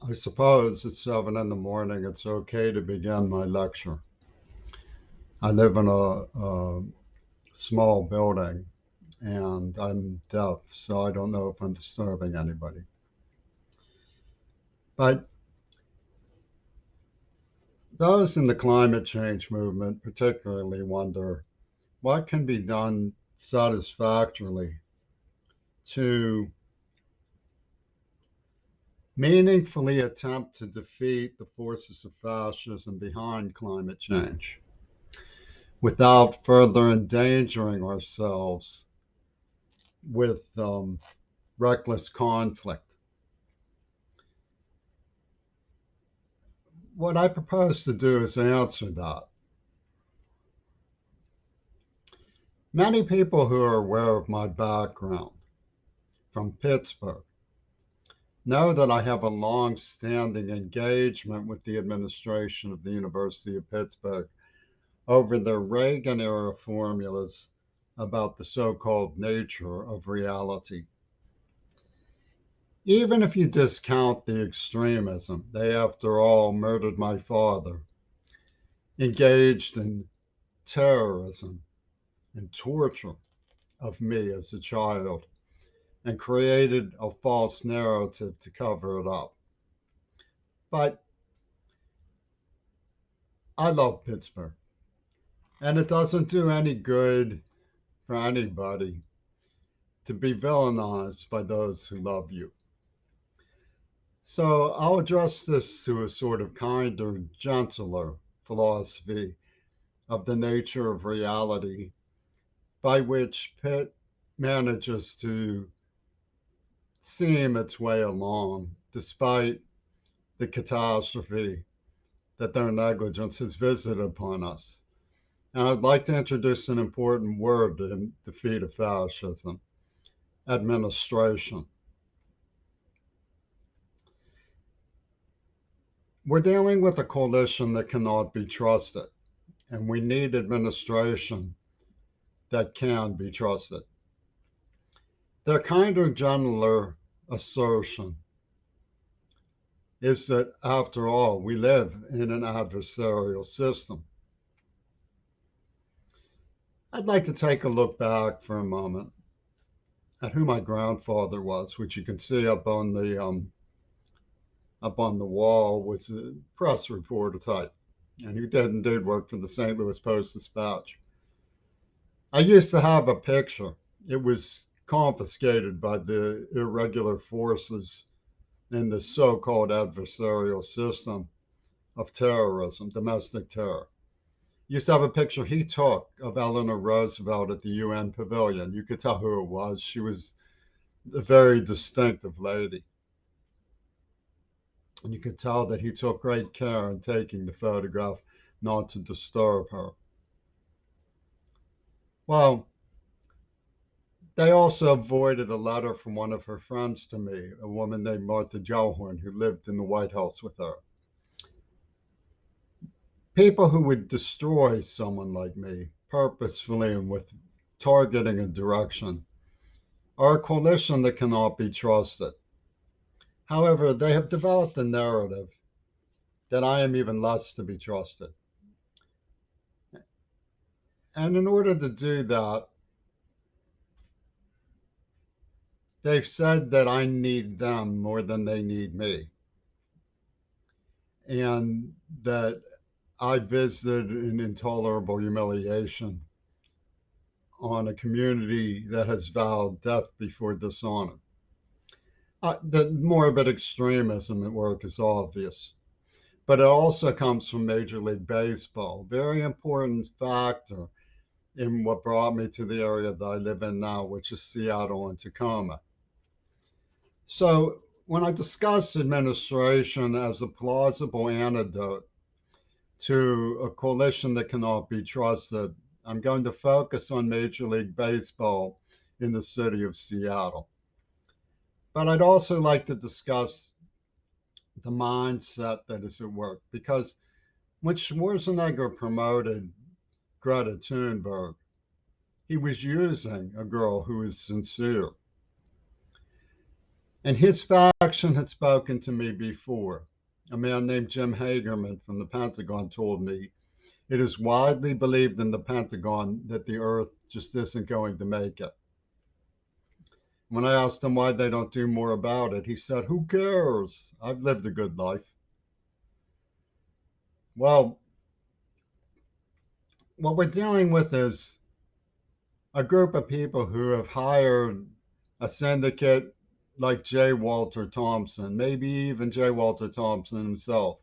I suppose at 7 in the morning it's okay to begin my lecture. I live in a small building and I'm deaf, so I don't know if I'm disturbing anybody. But those in the climate change movement particularly wonder what can be done satisfactorily to meaningfully attempt to defeat the forces of fascism behind climate change without further endangering ourselves with reckless conflict. What I propose to do is answer that. Many people who are aware of my background from Pittsburgh know that I have a long standing engagement with the administration of the University of Pittsburgh over the Reagan era formulas about the so called nature of reality. Even if you discount the extremism, they, after all, murdered my father, engaged in terrorism and torture of me as a child, and created a false narrative to cover it up. But I love Pittsburgh, and it doesn't do any good for anybody to be villainized by those who love you. So I'll address this to a sort of kinder, gentler philosophy of the nature of reality by which Pitt manages to seam its way along despite the catastrophe that their negligence has visited upon us. And I'd like to introduce an important word in defeat of fascism: administration. We're dealing with a coalition that cannot be trusted, and we need administration that can be trusted. Their kinder, gentler assertion is that, after all, we live in an adversarial system. I'd like to take a look back for a moment at who my grandfather was, which you can see up on the wall was a press reporter type, and he did indeed work for the St. Louis Post-Dispatch. I used to have a picture. It was confiscated by the irregular forces in the so-called adversarial system of terrorism, domestic terror. Used to have a picture he took of Eleanor Roosevelt at the UN Pavilion. You could tell who it was. She was a very distinctive lady. And you could tell that he took great care in taking the photograph not to disturb her. Well, they also avoided a letter from one of her friends to me, a woman named Martha Gellhorn, who lived in the White House with her. People who would destroy someone like me purposefully and with targeting and direction are a coalition that cannot be trusted. However, they have developed a narrative that I am even less to be trusted. And in order to do that, they've said that I need them more than they need me, and that I visited an intolerable humiliation on a community that has vowed death before dishonor. The morbid extremism at work is obvious, but it also comes from Major League Baseball, very important factor in what brought me to the area that I live in now, which is Seattle and Tacoma. So when I discuss administration as a plausible antidote to a coalition that cannot be trusted, I'm going to focus on Major League Baseball in the city of Seattle. But I'd also like to discuss the mindset that is at work, because when Schwarzenegger promoted Greta Thunberg, he was using a girl who is sincere. And his faction had spoken to me before. A man named Jim Hagerman from the Pentagon told me it is widely believed in the Pentagon that the Earth just isn't going to make it. When I asked him why they don't do more about it, he said, "Who cares? I've lived a good life." Well, what we're dealing with is a group of people who have hired a syndicate like J. Walter Thompson, maybe even J. Walter Thompson himself,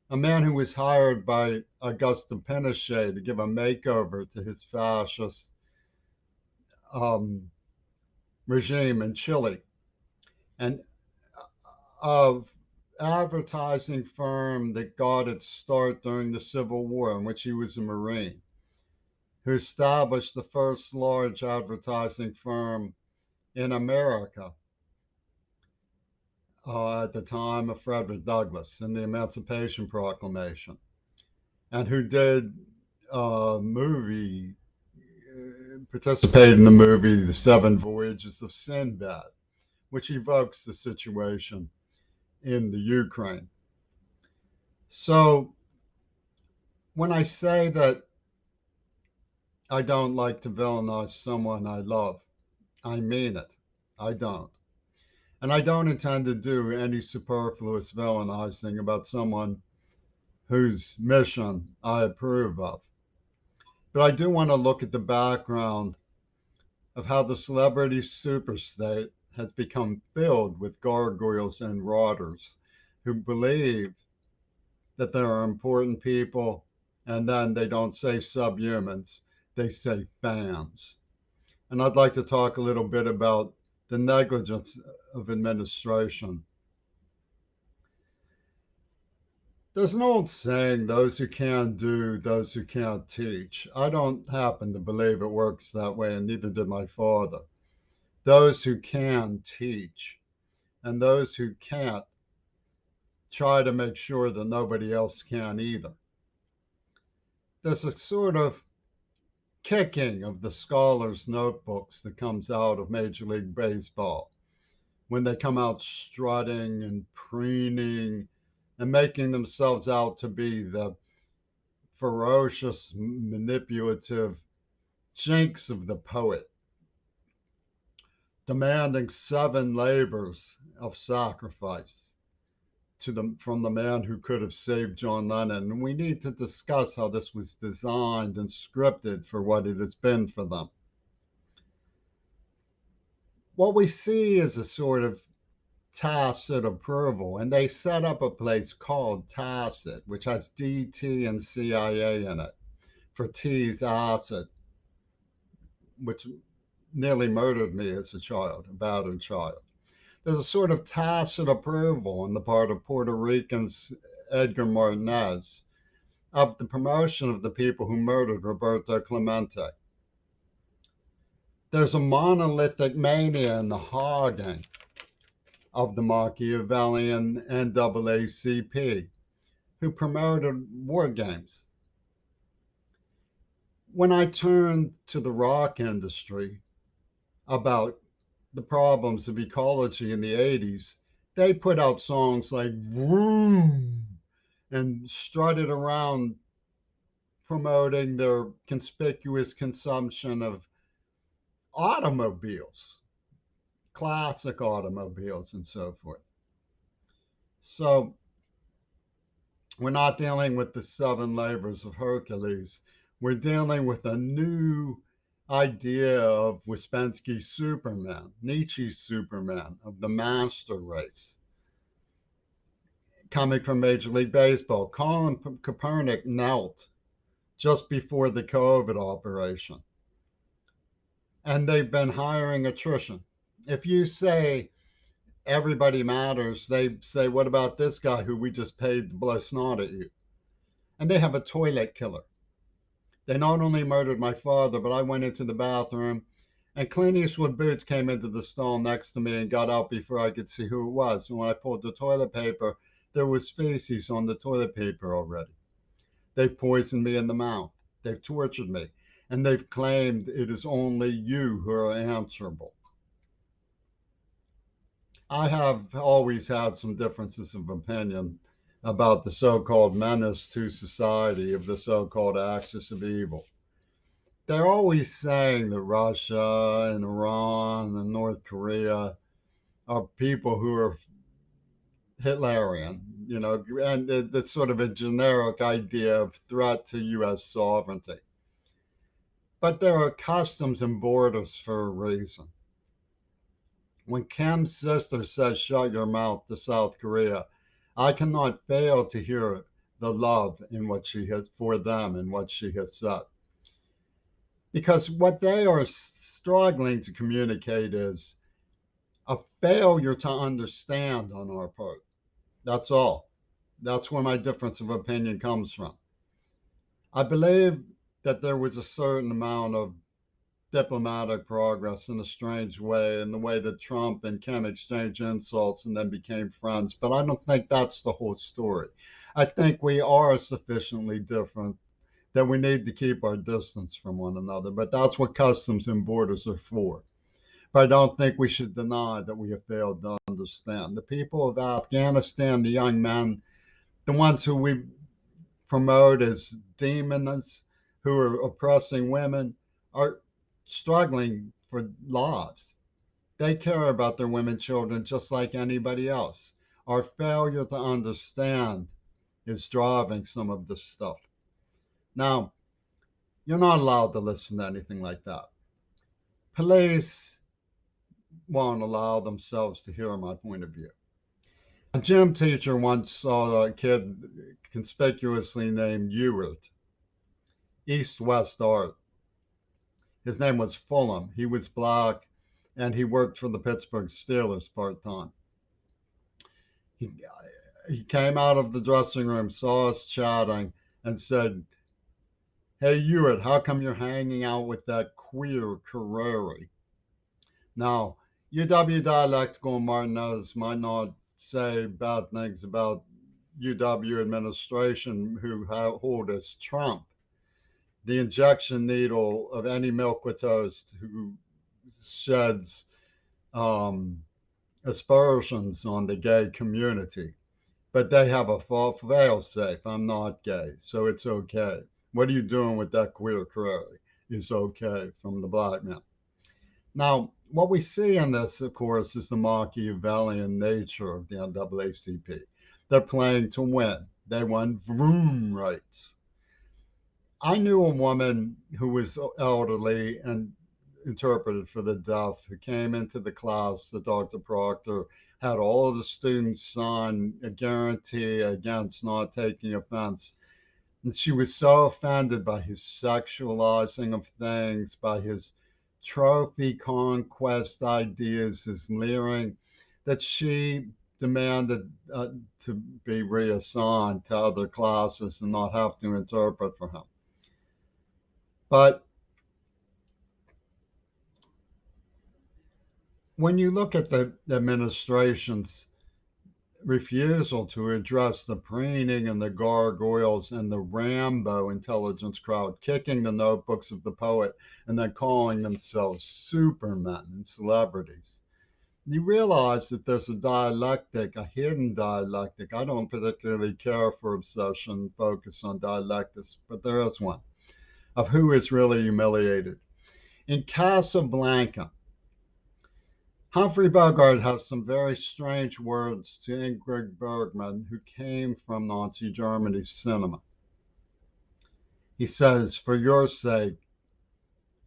a man who was hired by Augusto Pinochet to give a makeover to his fascist um, regime in Chile, and a advertising firm that got its start during the Civil War, in which he was a Marine, who established the first large advertising firm in America at the time of Frederick Douglass and the Emancipation Proclamation, and who did a movie, participated in the movie The Seven Voyages of Sinbad, which evokes the situation in the Ukraine. So when I say that I don't like to villainize someone I love, I mean it. I don't. And I don't intend to do any superfluous villainizing about someone whose mission I approve of. But I do want to look at the background of how the celebrity superstate has become filled with gargoyles and rotters who believe that there are important people, and then they don't say subhumans, they say fans. And I'd like to talk a little bit about the negligence of administration. There's an old saying, those who can do, those who can't teach. I don't happen to believe it works that way, and neither did my father. Those who can teach, and those who can't try to make sure that nobody else can either. There's a sort of kicking of the scholars' notebooks that comes out of Major League Baseball when they come out strutting and preening and making themselves out to be the ferocious, manipulative jinx of the poet, demanding 7 labors of sacrifice from the man who could have saved John Lennon. And we need to discuss how this was designed and scripted for what it has been for them. What we see is a sort of tacit approval, and they set up a place called Tacit, which has DT and CIA in it, for T's acid, which nearly murdered me as a child, a battered child. There's a sort of tacit approval on the part of Puerto Ricans Edgar Martinez of the promotion of the people who murdered Roberto Clemente. There's a monolithic mania in the hogging of the Machiavellian NAACP, who promoted war games. When I turned to the rock industry about the problems of ecology in the 80s, they put out songs like Vroom and strutted around promoting their conspicuous consumption of automobiles, classic automobiles, and so forth. So we're not dealing with the 7 labors of Hercules. We're dealing with a new idea of Ouspensky's Superman, Nietzsche's Superman, of the master race, coming from Major League Baseball. Colin Kaepernick knelt just before the COVID operation. And they've been hiring attrition. If you say everybody matters, they say, what about this guy who we just paid to blow snot at you? And they have a toilet killer. They not only murdered my father, but I went into the bathroom and Clint Eastwood Boots came into the stall next to me and got out before I could see who it was. And when I pulled the toilet paper, there was feces on the toilet paper already. They've poisoned me in the mouth. They've tortured me. And they've claimed it is only you who are answerable. I have always had some differences of opinion about the so-called menace to society of the so-called axis of evil. They're always saying that Russia and Iran and North Korea are people who are Hitlerian, and it's sort of a generic idea of threat to U.S. sovereignty. But there are customs and borders for a reason. When Kim's sister says, "Shut your mouth" to South Korea, I cannot fail to hear the love in what she has for them and what she has said. Because what they are struggling to communicate is a failure to understand on our part. That's all. That's where my difference of opinion comes from. I believe that there was a certain amount of diplomatic progress in a strange way, in the way that Trump and Kim exchanged insults and then became friends. But I don't think that's the whole story. I think we are sufficiently different that we need to keep our distance from one another. But that's what customs and borders are for. But I don't think we should deny that we have failed to understand. The people of Afghanistan, the young men, the ones who we promote as demons, who are oppressing women, are struggling for lives. They care about their women children just like anybody else. Our failure to understand is driving some of this stuff. Now, you're not allowed to listen to anything like that. Police won't allow themselves to hear my point of view. A gym teacher once saw a kid conspicuously named Ewart, East West Art. His name was Fulham. He was black and he worked for the Pittsburgh Steelers part time. He, he came out of the dressing room, saw us chatting, and said, "Hey, Ewart, how come you're hanging out with that queer Carreri?" Now, UW dialectical Martinez might not say bad things about UW administration who hold as Trump, the injection needle of any milquetoast who sheds um, aspersions on the gay community. But they have a fail safe. I'm not gay, so it's okay. What are you doing with that queer Carreri? Is okay from the black man. Now, what we see in this, of course, is the Machiavellian nature of the NAACP. They're playing to win. They want vroom rights. I knew a woman who was elderly and interpreted for the deaf who came into the class that Dr. Proctor had all of the students sign a guarantee against not taking offense. And she was so offended by his sexualizing of things, by his trophy conquest ideas, his leering, that she demanded to be reassigned to other classes and not have to interpret for him. But when you look at the administration's refusal to address the preening and the gargoyles and the Rambo intelligence crowd kicking the notebooks of the poet and then calling themselves supermen and celebrities, you realize that there's a dialectic, a hidden dialectic. I don't particularly care for obsession, focus on dialectics, but there is one of who is really humiliated. In Casablanca, Humphrey Bogart has some very strange words to Ingrid Bergman, who came from Nazi Germany's cinema. He says, "For your sake,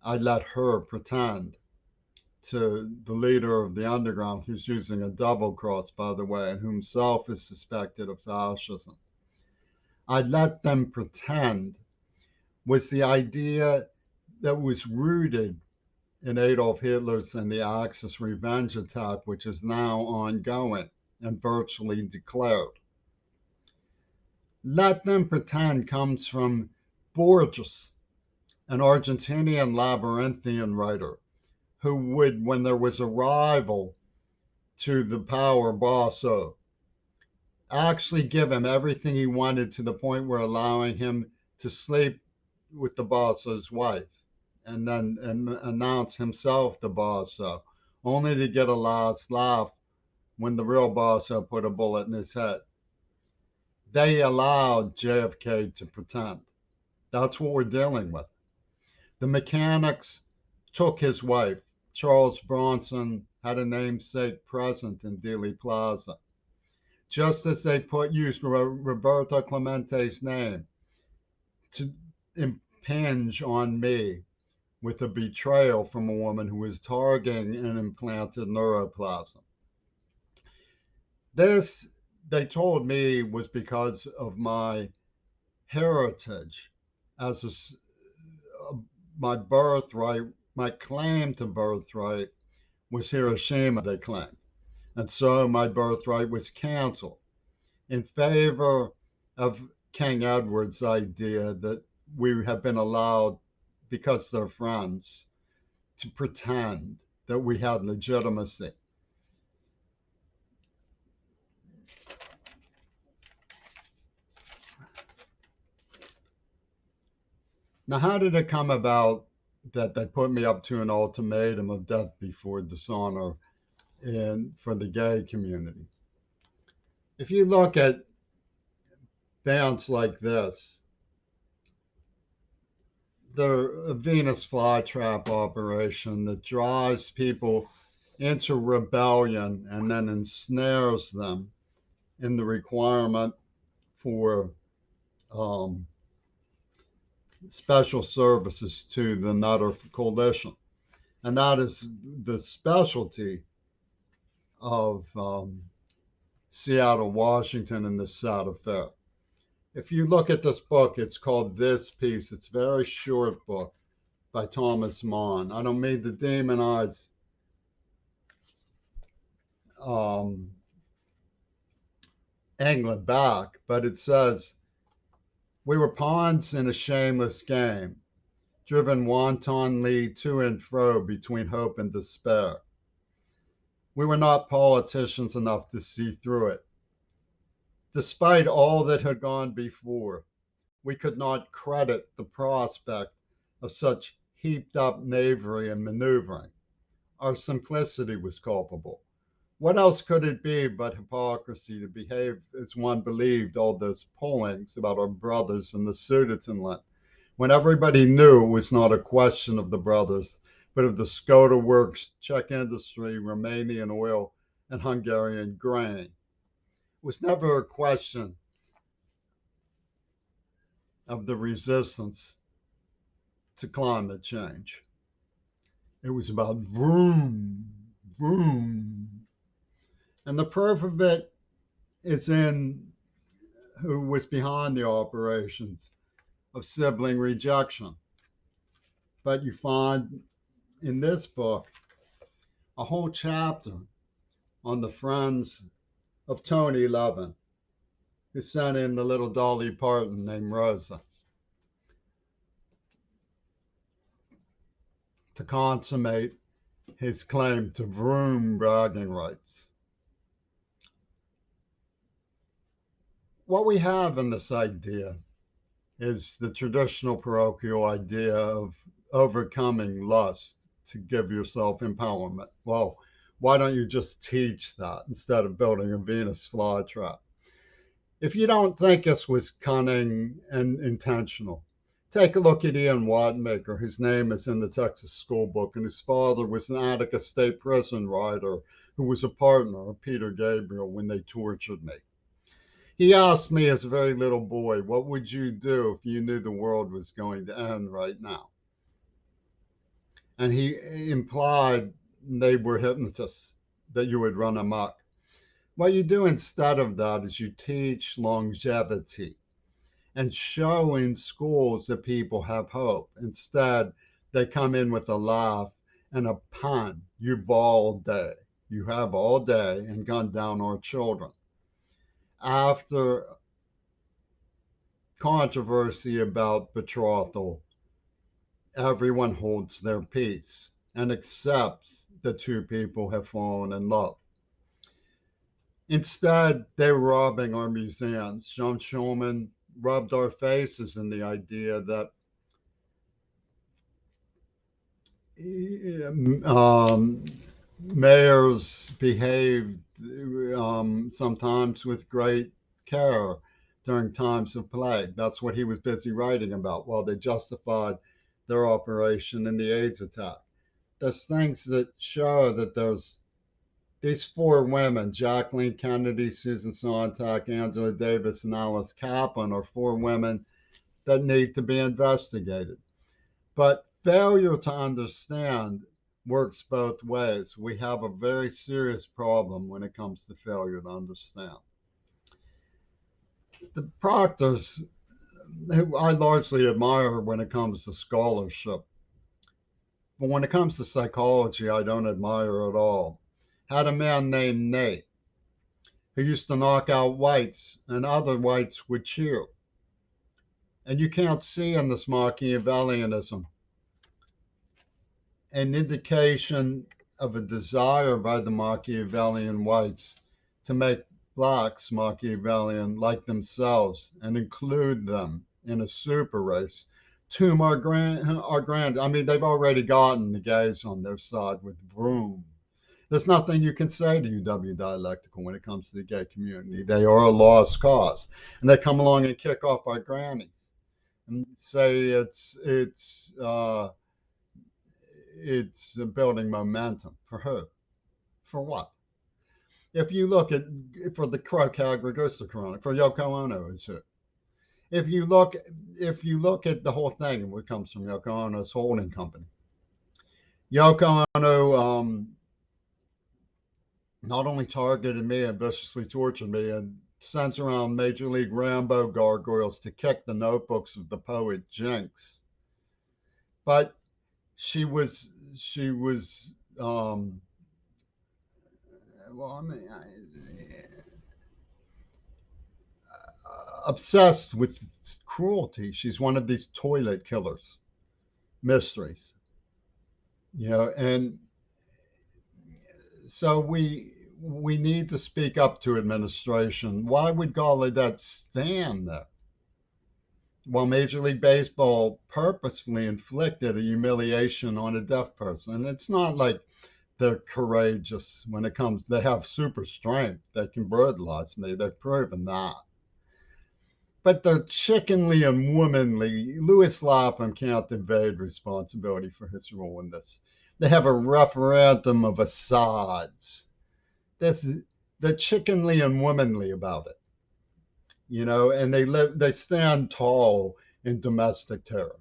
I let her pretend," to the leader of the underground, who's using a double cross, by the way, and who himself is suspected of fascism. "I let them pretend" was the idea that was rooted in Adolf Hitler's and the Axis revenge attack, which is now ongoing and virtually declared. Let them pretend comes from Borges, an Argentinian labyrinthian writer, who would, when there was a rival to the power Basso, actually give him everything he wanted to the point where allowing him to sleep with the Basso's wife and then announce himself the Basso, only to get a last laugh when the real boss had put a bullet in his head. They allowed JFK to pretend. That's what we're dealing with. The mechanics took his wife. Charles Bronson had a namesake present in Dealey Plaza. Just as they used Roberto Clemente's name to impinge on me with a betrayal from a woman who was targeting an implanted neuroplasm. This, they told me, was because of my heritage as my birthright, my claim to birthright was Hiroshima, they claimed. And so my birthright was canceled in favor of King Edward's idea that we have been allowed, because they're friends, to pretend that we had legitimacy. Now, how did it come about that they put me up to an ultimatum of death before dishonor for the gay community? If you look at bands like this, they're a Venus flytrap operation that drives people into rebellion and then ensnares them in the requirement for special services to the Nutter Coalition. And that is the specialty of Seattle, Washington, and the sad affair. If you look at this book, it's called This Peace. It's a very short book by Thomas Mann. I don't mean to demonize England back, but it says, we were pawns in a shameless game, driven wantonly to and fro between hope and despair. We were not politicians enough to see through it. Despite all that had gone before, we could not credit the prospect of such heaped up knavery and maneuvering. Our simplicity was culpable. What else could it be but hypocrisy to behave as one believed all those pollings about our brothers in the Sudetenland, when everybody knew it was not a question of the brothers, but of the Skoda Works, Czech industry, Romanian oil, and Hungarian grain? It was never a question of the resistance to climate change. It was about vroom, vroom. And the proof of it is in who was behind the operations of sibling rejection. But you find in this book a whole chapter on the friends of Tony Levin, who sent in the little Dolly Parton named Rosa to consummate his claim to vroom bragging rights. What we have in this idea is the traditional parochial idea of overcoming lust to give yourself empowerment. Well, why don't you just teach that instead of building a Venus flytrap? If you don't think this was cunning and intentional, take a look at Ian Watmaker, whose name is in the Texas school book, and whose father was an Attica State Prison writer who was a partner of Peter Gabriel when they tortured me. He asked me as a very little boy, what would you do if you knew the world was going to end right now? And he implied they were hypnotists, that you would run amok. What you do instead of that is you teach longevity and show in schools that people have hope. Instead, they come in with a laugh and a pun. You've all day. You have all day and gunned down our children. After controversy about betrothal, everyone holds their peace and accepts that two people have fallen in love. Instead, they're robbing our museums. John Schulman rubbed our faces in the idea that mayors behaved sometimes with great care during times of plague. That's what he was busy writing about while they justified their operation in the AIDS attack. There's things that show that there's these four women, Jacqueline Kennedy, Susan Sontag, Angela Davis, and Alice Kaplan, are four women that need to be investigated. But failure to understand works both ways. We have a very serious problem when it comes to failure to understand. The Proctors, who I largely admire when it comes to scholarship, but when it comes to psychology, I don't admire at all, had a man named Nate who used to knock out whites, and other whites would cheer. And you can't see in this Machiavellianism an indication of a desire by the Machiavellian whites to make blacks Machiavellian like themselves and include them in a super race. To whom I mean, they've already gotten the gays on their side with Vroom. There's nothing you can say to UW Dialectical when it comes to the gay community. They are a lost cause. And they come along and kick off our grannies and say it's building momentum. For who? For what? If you look at, for the Crow-Cagrigosta Chronic, for Yoko Ono is who? If you look at the whole thing, what comes from Yoko Ono's holding company. Yoko Ono not only targeted me and viciously tortured me and sent around Major League Rambo gargoyles to kick the notebooks of the poet Jinx, but she was well, I mean, obsessed with cruelty. She's one of these toilet killers mysteries, and so we need to speak up to administration. Why would Gallaudet stand there while Major League Baseball purposefully inflicted a humiliation on a deaf person? It's not like they're courageous when it comes. They have super strength. They can brutalize me. They've proven that. But they're chickenly and womanly. Louis Lapham can't evade responsibility for his role in this. They have a referendum of Assad's. This, they're chickenly and womanly about it, and they stand tall in domestic terror.